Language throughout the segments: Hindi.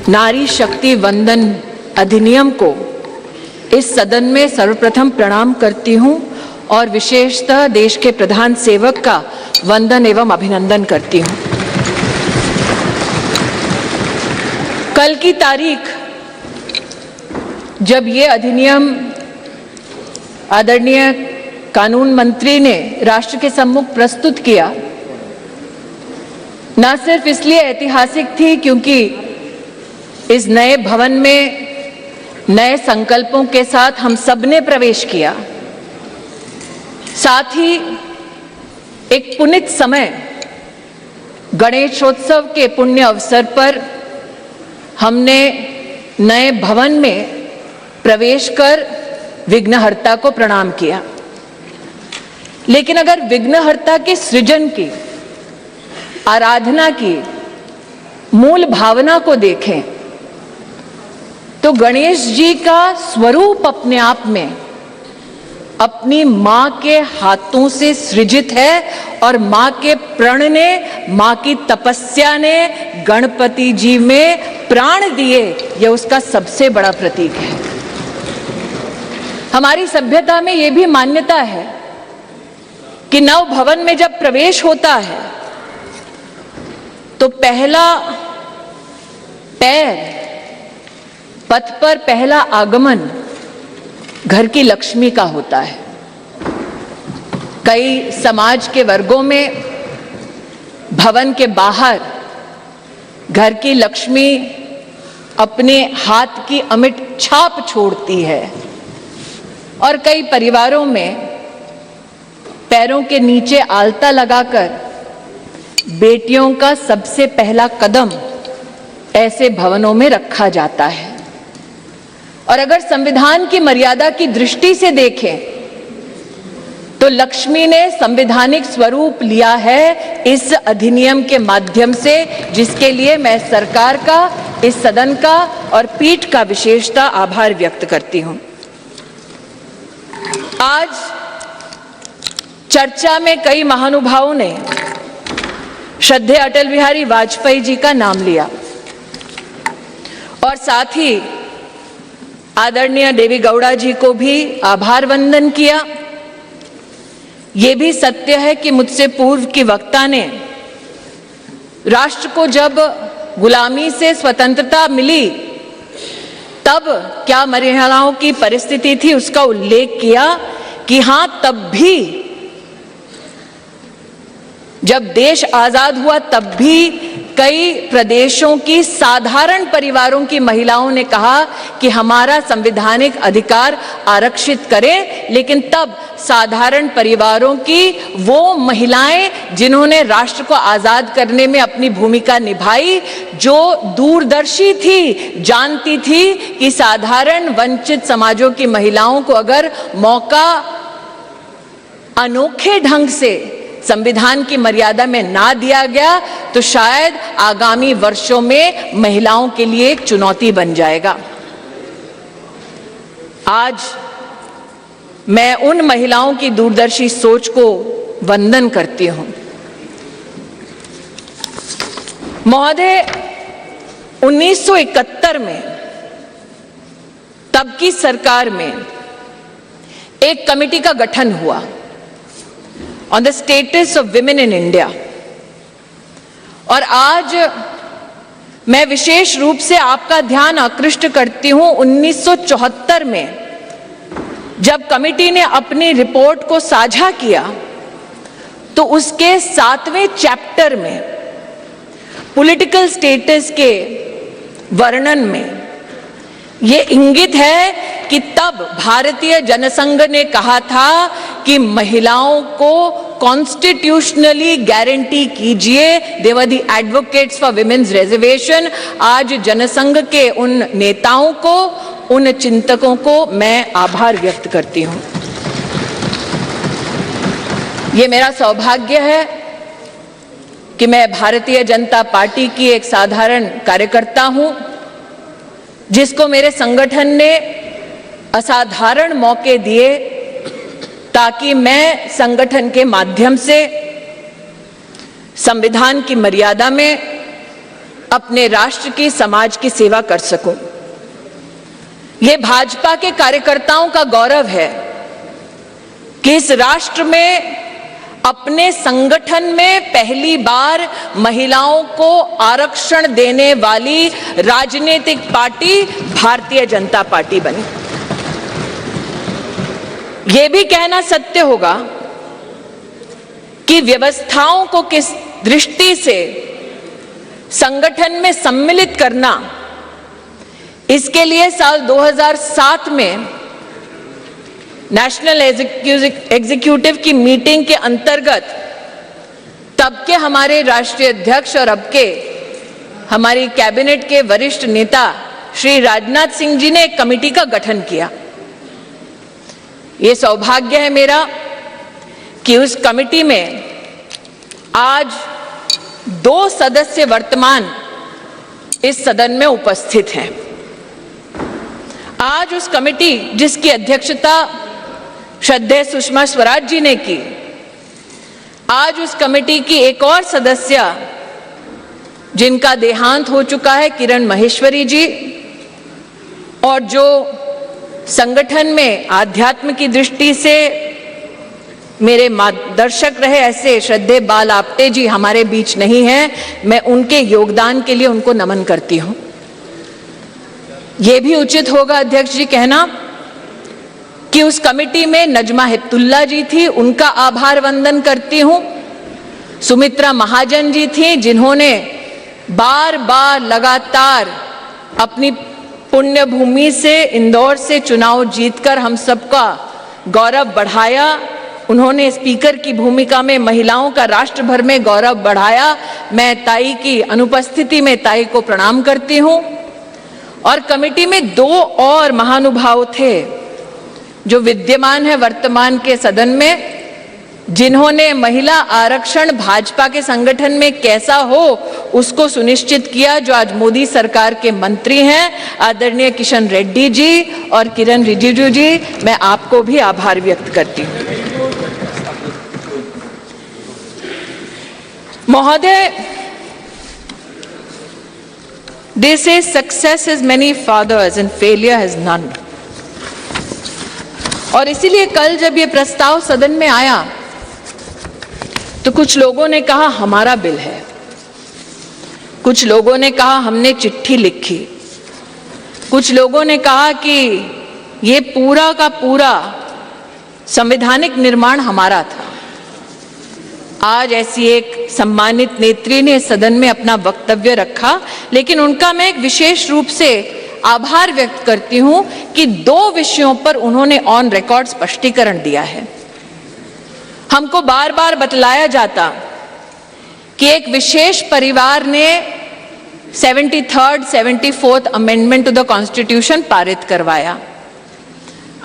नारी शक्ति वंदन अधिनियम को इस सदन में सर्वप्रथम प्रणाम करती हूं और विशेषतः देश के प्रधान सेवक का वंदन एवं अभिनंदन करती हूं। कल की तारीख जब ये अधिनियम आदरणीय कानून मंत्री ने राष्ट्र के सम्मुख प्रस्तुत किया, न सिर्फ इसलिए ऐतिहासिक थी क्योंकि इस नए भवन में नए संकल्पों के साथ हम सब ने प्रवेश किया, साथ ही एक पुनीत समय गणेशोत्सव के पुण्य अवसर पर हमने नए भवन में प्रवेश कर विघ्नहर्ता को प्रणाम किया। लेकिन अगर विघ्नहर्ता के सृजन की, आराधना की मूल भावना को देखें तो गणेश जी का स्वरूप अपने आप में अपनी मां के हाथों से सृजित है और मां के प्रण ने, मां की तपस्या ने गणपति जी में प्राण दिए, यह उसका सबसे बड़ा प्रतीक है। हमारी सभ्यता में यह भी मान्यता है कि नव भवन में जब प्रवेश होता है तो पहला पैर, पथ पर पहला आगमन घर की लक्ष्मी का होता है। कई समाज के वर्गों में भवन के बाहर घर की लक्ष्मी अपने हाथ की अमिट छाप छोड़ती है और कई परिवारों में पैरों के नीचे आलता लगाकर बेटियों का सबसे पहला कदम ऐसे भवनों में रखा जाता है। और अगर संविधान की मर्यादा की दृष्टि से देखें तो लक्ष्मी ने संवैधानिक स्वरूप लिया है इस अधिनियम के माध्यम से, जिसके लिए मैं सरकार का, इस सदन का और पीठ का विशेषता आभार व्यक्त करती हूं। आज चर्चा में कई महानुभावों ने श्रद्धेय अटल बिहारी वाजपेयी जी का नाम लिया और साथ ही आदरणीय देवी गौड़ा जी को भी आभार वंदन किया। ये भी सत्य है कि मुझसे पूर्व की वक्ता ने राष्ट्र को जब गुलामी से स्वतंत्रता मिली तब क्या महिलाओं की परिस्थिति थी उसका उल्लेख किया कि हां, तब भी जब देश आजाद हुआ तब भी कई प्रदेशों की साधारण परिवारों की महिलाओं ने कहा कि हमारा संवैधानिक अधिकार आरक्षित करें, लेकिन तब साधारण परिवारों की वो महिलाएं जिन्होंने राष्ट्र को आजाद करने में अपनी भूमिका निभाई, जो दूरदर्शी थी, जानती थी कि साधारण वंचित समाजों की महिलाओं को अगर मौका अनोखे ढंग से संविधान की मर्यादा में ना दिया गया तो शायद आगामी वर्षों में महिलाओं के लिए एक चुनौती बन जाएगा। आज मैं उन महिलाओं की दूरदर्शी सोच को वंदन करती हूं। महोदय, 1971 में तब की सरकार में एक कमेटी का गठन हुआ on the status of women in India। और आज मैं विशेष रूप से आपका ध्यान आकृष्ट करती हूं 1974 में जब कमेटी ने अपनी रिपोर्ट को साझा किया तो उसके 7वें चैप्टर में पॉलिटिकल स्टेटस के वर्णन में ये इंगित है कि तब भारतीय जनसंघ ने कहा था कि महिलाओं को कॉन्स्टिट्यूशनली गारंटी कीजिए। They were the advocates for women's reservation. आज जनसंघ के उन नेताओं को, उन चिंतकों को मैं आभार व्यक्त करती हूं। ये मेरा सौभाग्य है कि मैं भारतीय जनता पार्टी की एक साधारण कार्यकर्ता हूं जिसको मेरे संगठन ने असाधारण मौके दिए ताकि मैं संगठन के माध्यम से संविधान की मर्यादा में अपने राष्ट्र की, समाज की सेवा कर सकूं। ये भाजपा के कार्यकर्ताओं का गौरव है कि इस राष्ट्र में अपने संगठन में पहली बार महिलाओं को आरक्षण देने वाली राजनीतिक पार्टी भारतीय जनता पार्टी बनी। यह भी कहना सत्य होगा कि व्यवस्थाओं को किस दृष्टि से संगठन में सम्मिलित करना, इसके लिए साल 2007 में नेशनल एग्जीक्यूटिव की मीटिंग के अंतर्गत तब के हमारे राष्ट्रीय अध्यक्ष और अब के हमारी कैबिनेट के वरिष्ठ नेता श्री राजनाथ सिंह जी ने एक कमेटी का गठन किया। ये सौभाग्य है मेरा कि उस कमेटी में आज 2 सदस्य वर्तमान इस सदन में उपस्थित हैं। आज उस कमेटी जिसकी अध्यक्षता श्रद्धेय सुषमा स्वराज जी ने की, आज उस कमेटी की एक और सदस्य जिनका देहांत हो चुका है, किरण माहेश्वरी जी, और जो संगठन में आध्यात्म की दृष्टि से मेरे मार्गदर्शक रहे, ऐसे श्रद्धेय बाल आपटे जी हमारे बीच नहीं हैं। मैं उनके योगदान के लिए उनको नमन करती हूं। यह भी उचित होगा अध्यक्ष जी कहना कि उस कमेटी में नजमा हिप्तुल्ला जी थी, उनका आभार वंदन करती हूं। सुमित्रा महाजन जी थी, जिन्होंने बार बार लगातार अपनी पुण्य भूमि से, इंदौर से चुनाव जीतकर हम सबका गौरव बढ़ाया। उन्होंने स्पीकर की भूमिका में महिलाओं का राष्ट्र भर में गौरव बढ़ाया। मैं ताई की अनुपस्थिति में ताई को प्रणाम करती हूं। और कमेटी में 2 और महानुभाव थे जो विद्यमान है वर्तमान के सदन में, जिन्होंने महिला आरक्षण भाजपा के संगठन में कैसा हो उसको सुनिश्चित किया, जो आज मोदी सरकार के मंत्री हैं, आदरणीय किशन रेड्डी जी और किरण रिजिजू जी। मैं आपको भी आभार व्यक्त करती हूं। महोदय, they say success has many fathers and failure has none। और इसीलिए कल जब ये प्रस्ताव सदन में आया तो कुछ लोगों ने कहा हमारा बिल है, कुछ लोगों ने कहा हमने चिट्ठी लिखी, कुछ लोगों ने कहा कि ये पूरा का पूरा संवैधानिक निर्माण हमारा था। आज ऐसी एक सम्मानित नेत्री ने सदन में अपना वक्तव्य रखा, लेकिन उनका मैं एक विशेष रूप से आभार व्यक्त करती हूं कि 2 विषयों पर उन्होंने ऑन रिकॉर्ड स्पष्टीकरण दिया है। हमको बार बार बतलाया जाता कि एक विशेष परिवार ने 73rd, 74th amendment to the constitution पारित करवाया।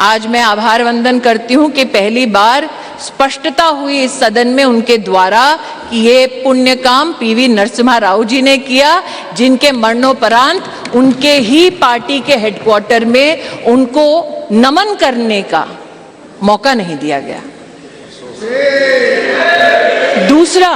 आज मैं आभार वंदन करती हूं कि पहली बार स्पष्टता हुई इस सदन में उनके द्वारा कि ये पुण्य काम पीवी नरसिम्हा राव जी ने किया, जिनके मरणोपरांत उनके ही पार्टी के हेडक्वार्टर में उनको नमन करने का मौका नहीं दिया गया। दूसरा,